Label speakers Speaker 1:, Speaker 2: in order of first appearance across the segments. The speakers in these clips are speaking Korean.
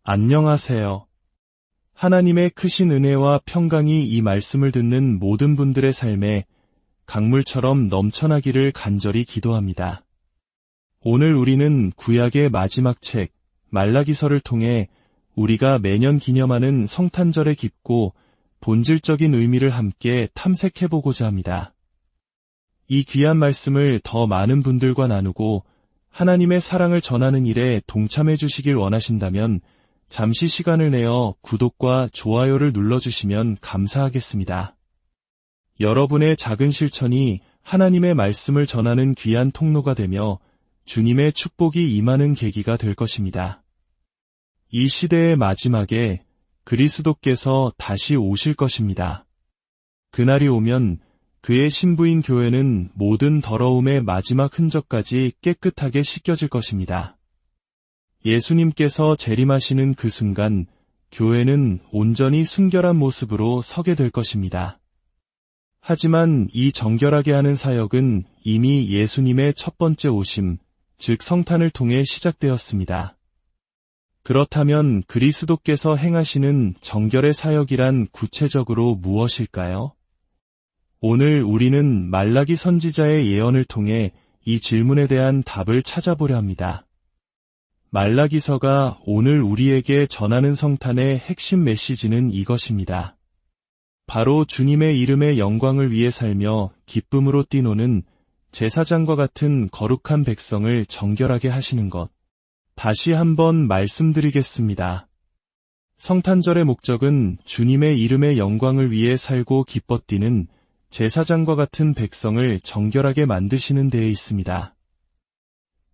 Speaker 1: 안녕하세요. 하나님의 크신 은혜와 평강이 이 말씀을 듣는 모든 분들의 삶에 강물처럼 넘쳐나기를 간절히 기도합니다. 오늘 우리는 구약의 마지막 책 말라기서를 통해 우리가 매년 기념하는 성탄절의 깊고 본질적인 의미를 함께 탐색해보고자 합니다. 이 귀한 말씀을 더 많은 분들과 나누고 하나님의 사랑을 전하는 일에 동참해 주시길 원하신다면 잠시 시간을 내어 구독과 좋아요를 눌러주시면 감사하겠습니다. 여러분의 작은 실천이 하나님의 말씀을 전하는 귀한 통로가 되며 주님의 축복이 임하는 계기가 될 것입니다. 이 시대의 마지막에 그리스도께서 다시 오실 것입니다. 그날이 오면 그의 신부인 교회는 모든 더러움의 마지막 흔적까지 깨끗하게 씻겨질 것입니다. 예수님께서 재림하시는 그 순간 교회는 온전히 순결한 모습으로 서게 될 것입니다. 하지만 이 정결하게 하는 사역은 이미 예수님의 첫 번째 오심, 즉 성탄을 통해 시작되었습니다. 그렇다면 그리스도께서 행하시는 정결의 사역이란 구체적으로 무엇일까요? 오늘 우리는 말라기 선지자의 예언을 통해 이 질문에 대한 답을 찾아보려 합니다. 말라기서가 오늘 우리에게 전하는 성탄의 핵심 메시지는 이것입니다. 바로 주님의 이름의 영광을 위해 살며 기쁨으로 뛰노는 제사장과 같은 거룩한 백성을 정결하게 하시는 것. 다시 한번 말씀드리겠습니다. 성탄절의 목적은 주님의 이름의 영광을 위해 살고 기뻐 뛰는 제사장과 같은 백성을 정결하게 만드시는 데에 있습니다.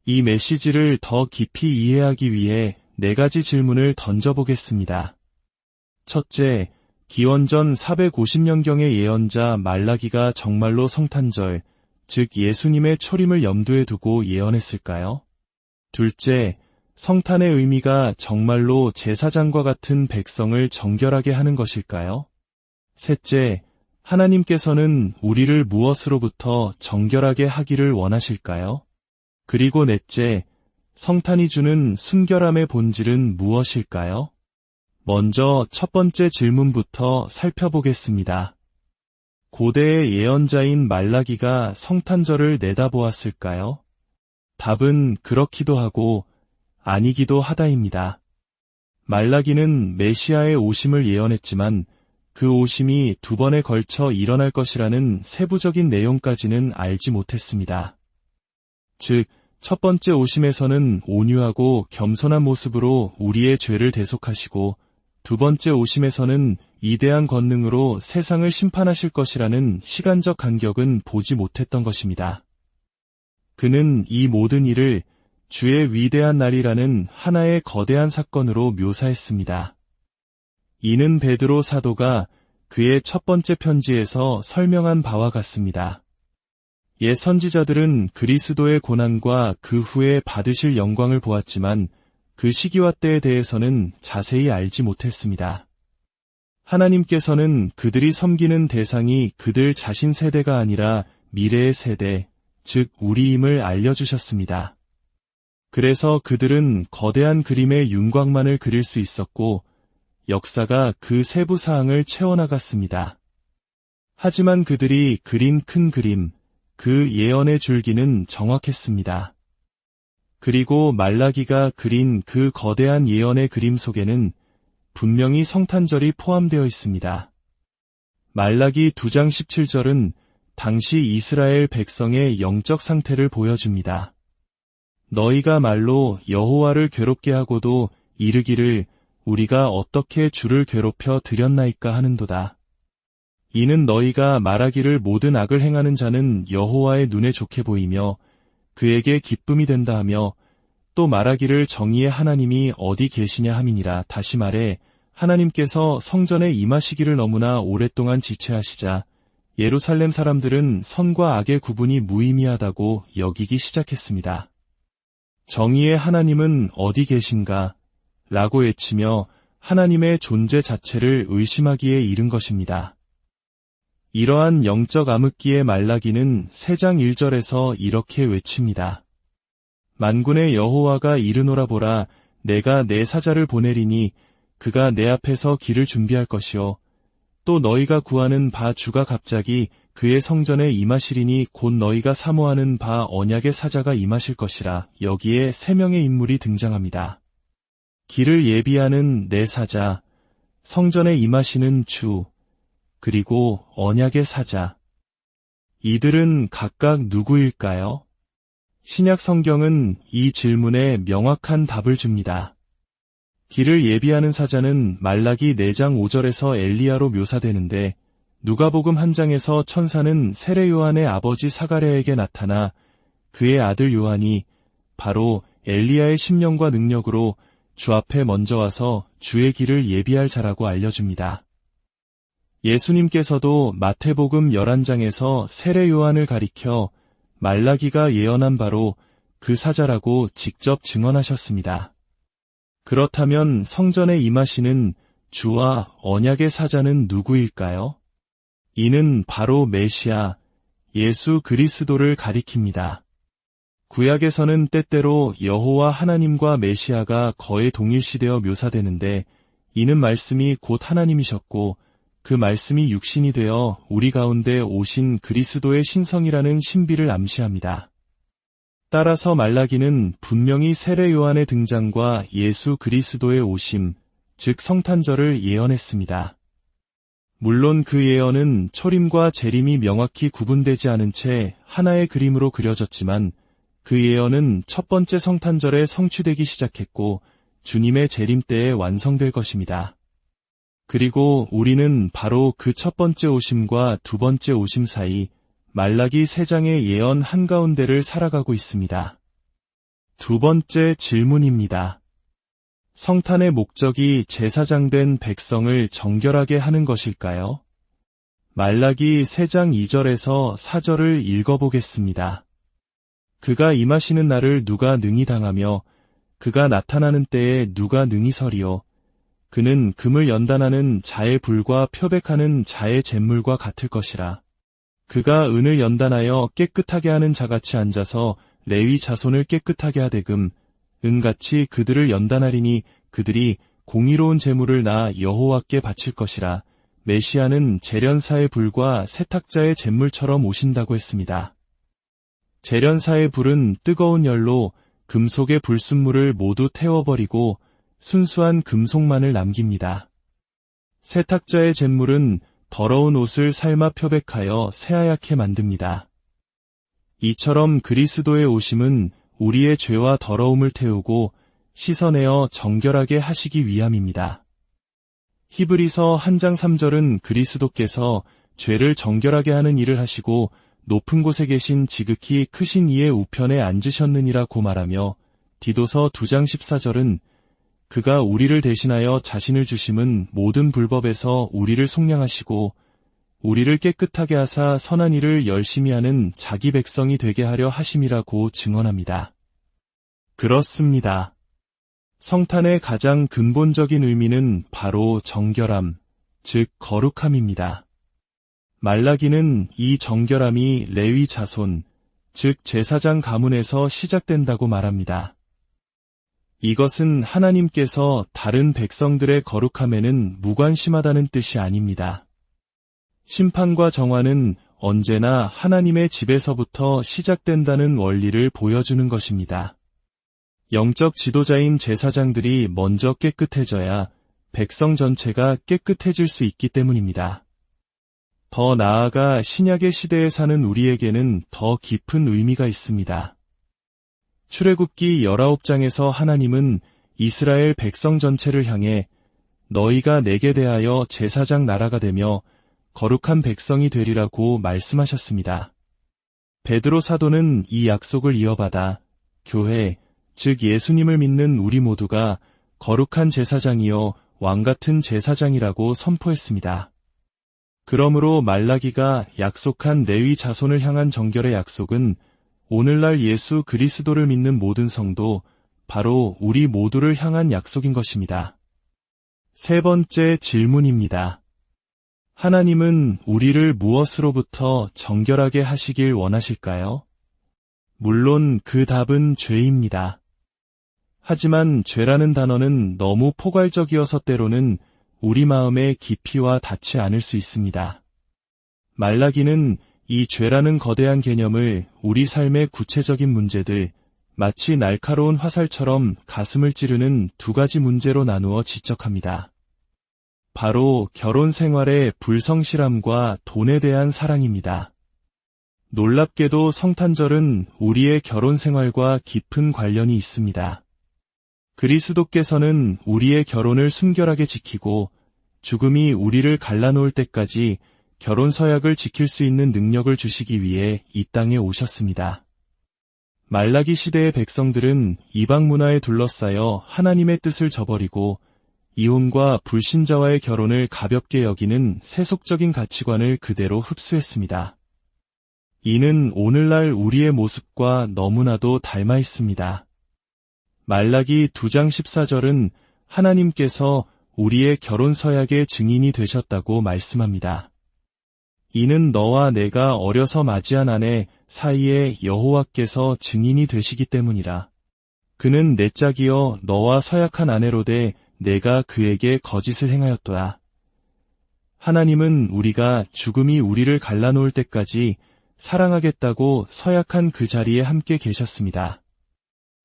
Speaker 1: 이 메시지를 더 깊이 이해하기 위해 4가지 질문을 던져보겠습니다. 첫째, 기원전 450년경의 예언자 말라기가 정말로 성탄절, 즉 예수님의 초림을 염두에 두고 예언했을까요? 둘째, 성탄의 의미가 정말로 제사장과 같은 백성을 정결하게 하는 것일까요? 셋째, 하나님께서는 우리를 무엇으로부터 정결하게 하기를 원하실까요? 그리고 넷째, 성탄이 주는 순결함의 본질은 무엇일까요? 먼저 첫 번째 질문부터 살펴보겠습니다. 고대의 예언자인 말라기가 성탄절을 내다보았을까요? 답은 그렇기도 하고 아니기도 하다입니다. 말라기는 메시아의 오심을 예언했지만 그 오심이 2번에 걸쳐 일어날 것이라는 세부적인 내용까지는 알지 못했습니다. 즉, 첫 번째 오심에서는 온유하고 겸손한 모습으로 우리의 죄를 대속하시고 2번째 오심에서는 위대한 권능으로 세상을 심판하실 것이라는 시간적 간격은 보지 못했던 것입니다. 그는 이 모든 일을 주의 위대한 날이라는 하나의 거대한 사건으로 묘사했습니다. 이는 베드로 사도가 그의 첫 번째 편지에서 설명한 바와 같습니다. 옛 선지자들은 그리스도의 고난과 그 후에 받으실 영광을 보았지만 그 시기와 때에 대해서는 자세히 알지 못했습니다. 하나님께서는 그들이 섬기는 대상이 그들 자신 세대가 아니라 미래의 세대, 즉 우리임을 알려주셨습니다. 그래서 그들은 거대한 그림의 윤곽만을 그릴 수 있었고 역사가 그 세부 사항을 채워나갔습니다. 하지만 그들이 그린 큰 그림, 그 예언의 줄기는 정확했습니다. 그리고 말라기가 그린 그 거대한 예언의 그림 속에는 분명히 성탄절이 포함되어 있습니다. 말라기 2장 17절은 당시 이스라엘 백성의 영적 상태를 보여줍니다. 너희가 말로 여호와를 괴롭게 하고도 이르기를 우리가 어떻게 주를 괴롭혀 드렸나이까 하는도다. 이는 너희가 말하기를 모든 악을 행하는 자는 여호와의 눈에 좋게 보이며 그에게 기쁨이 된다 하며 또 말하기를 정의의 하나님이 어디 계시냐 함이니라. 다시 말해 하나님께서 성전에 임하시기를 너무나 오랫동안 지체하시자 예루살렘 사람들은 선과 악의 구분이 무의미하다고 여기기 시작했습니다. 정의의 하나님은 어디 계신가? 라고 외치며 하나님의 존재 자체를 의심하기에 이른 것입니다. 이러한 영적 암흑기의 말라기는 3장 1절에서 이렇게 외칩니다. 만군의 여호와가 이르노라 보라, 내가 내 사자를 보내리니 그가 내 앞에서 길을 준비할 것이요. 또 너희가 구하는 바 주가 갑자기 그의 성전에 임하시리니 곧 너희가 사모하는 바 언약의 사자가 임하실 것이라. 여기에 세 명의 인물이 등장합니다. 길을 예비하는 내 사자, 성전에 임하시는 주, 그리고 언약의 사자. 이들은 각각 누구일까요? 신약 성경은 이 질문에 명확한 답을 줍니다. 길을 예비하는 사자는 말라기 4장 5절에서 엘리야로 묘사되는데 누가복음 1장에서 천사는 세례 요한의 아버지 사가랴에게 나타나 그의 아들 요한이 바로 엘리야의 심령과 능력으로 주 앞에 먼저 와서 주의 길을 예비할 자라고 알려줍니다. 예수님께서도 마태복음 11장에서 세례 요한을 가리켜 말라기가 예언한 바로 그 사자라고 직접 증언하셨습니다. 그렇다면 성전에 임하시는 주와 언약의 사자는 누구일까요? 이는 바로 메시아, 예수 그리스도를 가리킵니다. 구약에서는 때때로 여호와 하나님과 메시아가 거의 동일시되어 묘사되는데 이는 말씀이 곧 하나님이셨고 그 말씀이 육신이 되어 우리 가운데 오신 그리스도의 신성이라는 신비를 암시합니다. 따라서 말라기는 분명히 세례 요한의 등장과 예수 그리스도의 오심, 즉 성탄절을 예언했습니다. 물론 그 예언은 초림과 재림이 명확히 구분되지 않은 채 하나의 그림으로 그려졌지만 그 예언은 첫 번째 성탄절에 성취되기 시작했고 주님의 재림 때에 완성될 것입니다. 그리고 우리는 바로 그 첫 번째 오심과 두 번째 오심 사이 말라기 3장의 예언 한가운데를 살아가고 있습니다. 두 번째 질문입니다. 성탄의 목적이 제사장된 백성을 정결하게 하는 것일까요? 말라기 3장 2절에서 4절을 읽어보겠습니다. 그가 임하시는 날을 누가 능히 당하며 그가 나타나는 때에 누가 능히 서리요. 그는 금을 연단하는 자의 불과 표백하는 자의 잿물과 같을 것이라. 그가 은을 연단하여 깨끗하게 하는 자같이 앉아서 레위 자손을 깨끗하게 하되금 은같이 그들을 연단하리니 그들이 공의로운 제물을 나 여호와께 바칠 것이라. 메시아는 재련사의 불과 세탁자의 잿물처럼 오신다고 했습니다. 재련사의 불은 뜨거운 열로 금속의 불순물을 모두 태워버리고 순수한 금속만을 남깁니다. 세탁자의 잿물은 더러운 옷을 삶아 표백하여 새하얗게 만듭니다. 이처럼 그리스도의 오심은 우리의 죄와 더러움을 태우고 씻어내어 정결하게 하시기 위함입니다. 히브리서 1장 3절은 그리스도께서 죄를 정결하게 하는 일을 하시고 높은 곳에 계신 지극히 크신 이의 우편에 앉으셨느니라고 말하며 디도서 2장 14절은 그가 우리를 대신하여 자신을 주심은 모든 불법에서 우리를 속량하시고 우리를 깨끗하게 하사 선한 일을 열심히 하는 자기 백성이 되게 하려 하심이라고 증언합니다. 그렇습니다. 성탄의 가장 근본적인 의미는 바로 정결함, 즉 거룩함입니다. 말라기는 이 정결함이 레위 자손, 즉 제사장 가문에서 시작된다고 말합니다. 이것은 하나님께서 다른 백성들의 거룩함에는 무관심하다는 뜻이 아닙니다. 심판과 정화는 언제나 하나님의 집에서부터 시작된다는 원리를 보여주는 것입니다. 영적 지도자인 제사장들이 먼저 깨끗해져야 백성 전체가 깨끗해질 수 있기 때문입니다. 더 나아가 신약의 시대에 사는 우리에게는 더 깊은 의미가 있습니다. 출애굽기 19장에서 하나님은 이스라엘 백성 전체를 향해 너희가 내게 대하여 제사장 나라가 되며 거룩한 백성이 되리라고 말씀하셨습니다. 베드로 사도는 이 약속을 이어받아 교회, 즉 예수님을 믿는 우리 모두가 거룩한 제사장이요 왕같은 제사장이라고 선포했습니다. 그러므로 말라기가 약속한 레위 자손을 향한 정결의 약속은 오늘날 예수 그리스도를 믿는 모든 성도, 바로 우리 모두를 향한 약속인 것입니다. 세 번째 질문입니다. 하나님은 우리를 무엇으로부터 정결하게 하시길 원하실까요? 물론 그 답은 죄입니다. 하지만 죄라는 단어는 너무 포괄적이어서 때로는 우리 마음의 깊이와 닿지 않을 수 있습니다. 말라기는 이 죄라는 거대한 개념을 우리 삶의 구체적인 문제들, 마치 날카로운 화살처럼 가슴을 찌르는 두 가지 문제로 나누어 지적합니다. 바로 결혼 생활의 불성실함과 돈에 대한 사랑입니다. 놀랍게도 성탄절은 우리의 결혼 생활과 깊은 관련이 있습니다. 그리스도께서는 우리의 결혼을 순결하게 지키고 죽음이 우리를 갈라놓을 때까지 결혼 서약을 지킬 수 있는 능력을 주시기 위해 이 땅에 오셨습니다. 말라기 시대의 백성들은 이방 문화에 둘러싸여 하나님의 뜻을 저버리고 이혼과 불신자와의 결혼을 가볍게 여기는 세속적인 가치관을 그대로 흡수했습니다. 이는 오늘날 우리의 모습과 너무나도 닮아 있습니다. 말라기 2장 14절은 하나님께서 우리의 결혼 서약의 증인이 되셨다고 말씀합니다. 이는 너와 내가 어려서 맞이한 아내 사이에 여호와께서 증인이 되시기 때문이라. 그는 내 짝이여 너와 서약한 아내로 돼 내가 그에게 거짓을 행하였도다. 하나님은 우리가 죽음이 우리를 갈라놓을 때까지 사랑하겠다고 서약한 그 자리에 함께 계셨습니다.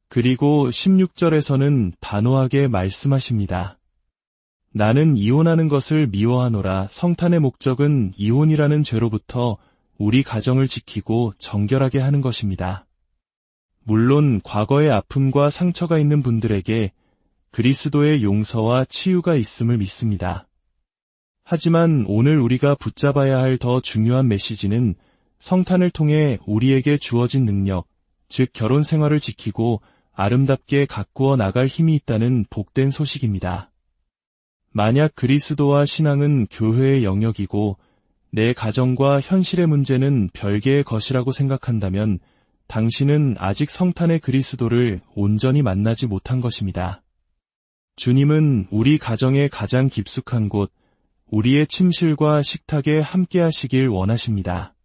Speaker 1: 그리고 16절에서는 단호하게 말씀하십니다. 나는 이혼하는 것을 미워하노라. 성탄의 목적은 이혼이라는 죄로부터 우리 가정을 지키고 정결하게 하는 것입니다. 물론 과거의 아픔과 상처가 있는 분들에게 그리스도의 용서와 치유가 있음을 믿습니다. 하지만 오늘 우리가 붙잡아야 할 더 중요한 메시지는 성탄을 통해 우리에게 주어진 능력, 즉 결혼 생활을 지키고 아름답게 가꾸어 나갈 힘이 있다는 복된 소식입니다. 만약 그리스도와 신앙은 교회의 영역이고 내 가정과 현실의 문제는 별개의 것이라고 생각한다면 당신은 아직 성탄의 그리스도를 온전히 만나지 못한 것입니다. 주님은 우리 가정의 가장 깊숙한 곳, 우리의 침실과 식탁에 함께 하시길 원하십니다.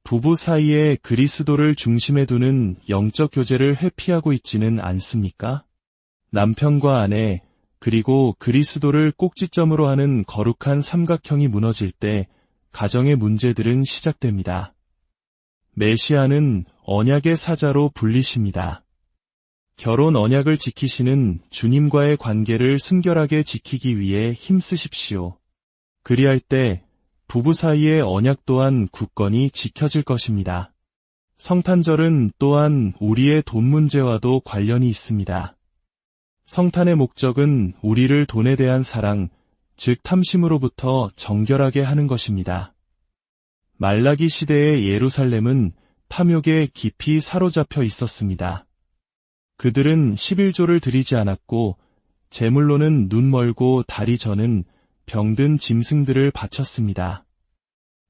Speaker 1: 부부 사이에 그리스도를 중심에 두는 영적 교제를 회피하고 있지는 않습니까? 남편과 아내, 그리고 그리스도를 꼭지점으로 하는 거룩한 삼각형이 무너질 때 가정의 문제들은 시작됩니다. 메시아는 언약의 사자로 불리십니다. 결혼 언약을 지키시는 주님과의 관계를 순결하게 지키기 위해 힘쓰십시오. 그리할 때 부부 사이의 언약 또한 굳건히 지켜질 것입니다. 성탄절은 또한 우리의 돈 문제와도 관련이 있습니다. 성탄의 목적은 우리를 돈에 대한 사랑, 즉 탐심으로부터 정결하게 하는 것입니다. 말라기 시대의 예루살렘은 탐욕에 깊이 사로잡혀 있었습니다. 그들은 11조를 드리지 않았고 제물로는 눈 멀고 다리 저는 병든 짐승들을 바쳤습니다.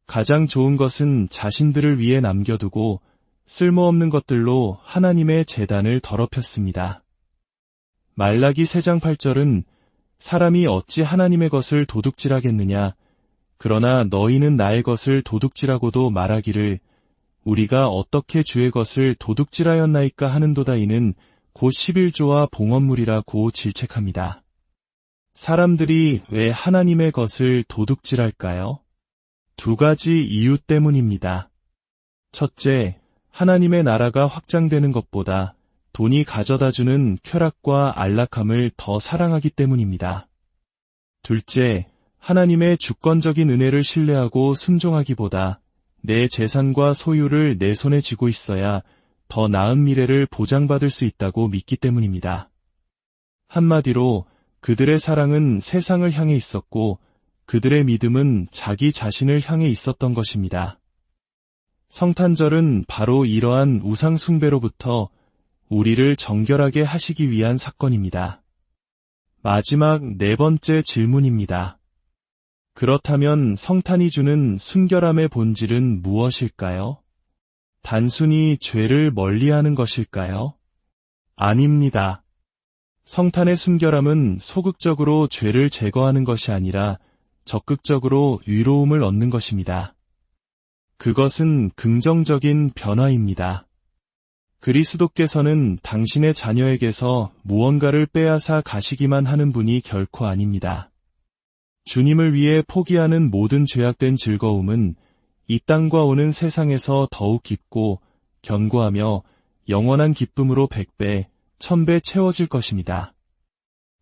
Speaker 1: 가장 좋은 것은 자신들을 위해 남겨두고 쓸모없는 것들로 하나님의 제단을 더럽혔습니다. 말라기 3장 8절은 사람이 어찌 하나님의 것을 도둑질하겠느냐. 그러나 너희는 나의 것을 도둑질하고도 말하기를 우리가 어떻게 주의 것을 도둑질하였나이까 하는도다. 이는 곧 11조와 봉헌물이라고 질책합니다. 사람들이 왜 하나님의 것을 도둑질할까요? 2가지 이유 때문입니다. 첫째, 하나님의 나라가 확장되는 것보다 돈이 가져다주는 쾌락과 안락함을 더 사랑하기 때문입니다. 둘째, 하나님의 주권적인 은혜를 신뢰하고 순종하기보다 내 재산과 소유를 내 손에 쥐고 있어야 더 나은 미래를 보장받을 수 있다고 믿기 때문입니다. 한마디로 그들의 사랑은 세상을 향해 있었고 그들의 믿음은 자기 자신을 향해 있었던 것입니다. 성탄절은 바로 이러한 우상 숭배로부터 우리를 정결하게 하시기 위한 사건입니다. 마지막 4번째 질문입니다. 그렇다면 성탄이 주는 순결함의 본질은 무엇일까요? 단순히 죄를 멀리하는 것일까요? 아닙니다. 성탄의 순결함은 소극적으로 죄를 제거하는 것이 아니라 적극적으로 위로움을 얻는 것입니다. 그것은 긍정적인 변화입니다. 그리스도께서는 당신의 자녀에게서 무언가를 빼앗아 가시기만 하는 분이 결코 아닙니다. 주님을 위해 포기하는 모든 죄악된 즐거움은 이 땅과 오는 세상에서 더욱 깊고 견고하며 영원한 기쁨으로 100배, 1000배 채워질 것입니다.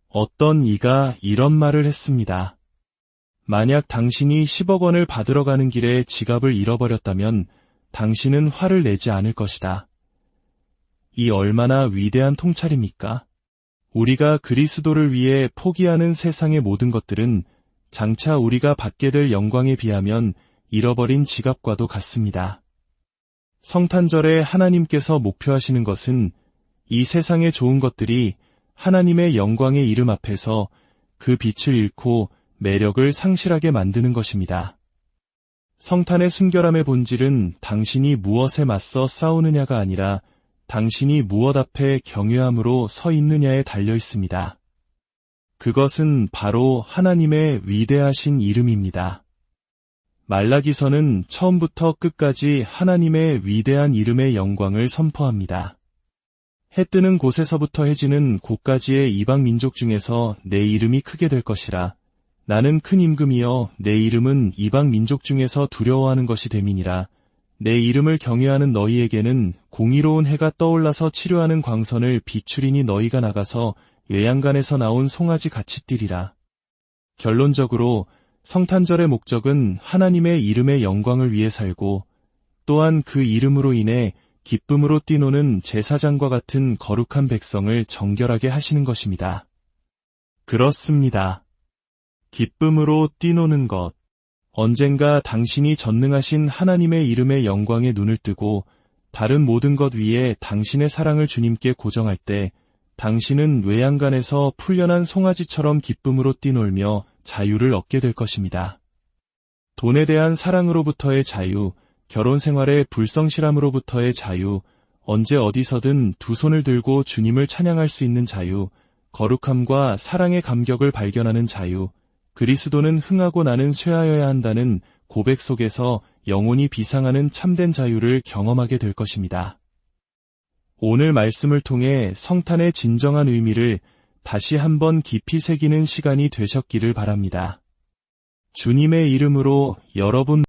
Speaker 1: 어떤 이가 이런 말을 했습니다. 만약 당신이 10억 원을 받으러 가는 길에 지갑을 잃어버렸다면 당신은 화를 내지 않을 것이다. 이 얼마나 위대한 통찰입니까? 우리가 그리스도를 위해 포기하는 세상의 모든 것들은 장차 우리가 받게 될 영광에 비하면 잃어버린 지갑과도 같습니다. 성탄절에 하나님께서 목표하시는 것은 이 세상의 좋은 것들이 하나님의 영광의 이름 앞에서 그 빛을 잃고 매력을 상실하게 만드는 것입니다. 성탄의 순결함의 본질은 당신이 무엇에 맞서 싸우느냐가 아니라 당신이 무엇 앞에 경외함으로 서 있느냐에 달려 있습니다. 그것은 바로 하나님의 위대하신 이름입니다. 말라기서는 처음부터 끝까지 하나님의 위대한 이름의 영광을 선포합니다. 해 뜨는 곳에서부터 해지는 곳까지의 이방 민족 중에서 내 이름이 크게 될 것이라. 나는 큰 임금이여 내 이름은 이방 민족 중에서 두려워하는 것이 됨이니라. 내 이름을 경외하는 너희에게는 공의로운 해가 떠올라서 치료하는 광선을 비추리니 너희가 나가서 외양간에서 나온 송아지 같이 뛰리라. 결론적으로 성탄절의 목적은 하나님의 이름의 영광을 위해 살고 또한 그 이름으로 인해 기쁨으로 뛰노는 제사장과 같은 거룩한 백성을 정결하게 하시는 것입니다. 그렇습니다. 기쁨으로 뛰노는 것. 언젠가 당신이 전능하신 하나님의 이름의 영광에 눈을 뜨고 다른 모든 것 위에 당신의 사랑을 주님께 고정할 때 당신은 외양간에서 풀려난 송아지처럼 기쁨으로 뛰놀며 자유를 얻게 될 것입니다. 돈에 대한 사랑으로부터의 자유, 결혼 생활의 불성실함으로부터의 자유, 언제 어디서든 두 손을 들고 주님을 찬양할 수 있는 자유, 거룩함과 사랑의 감격을 발견하는 자유, 그리스도는 흥하고 나는 쇠하여야 한다는 고백 속에서 영혼이 비상하는 참된 자유를 경험하게 될 것입니다. 오늘 말씀을 통해 성탄의 진정한 의미를 다시 한번 깊이 새기는 시간이 되셨기를 바랍니다. 주님의 이름으로 여러분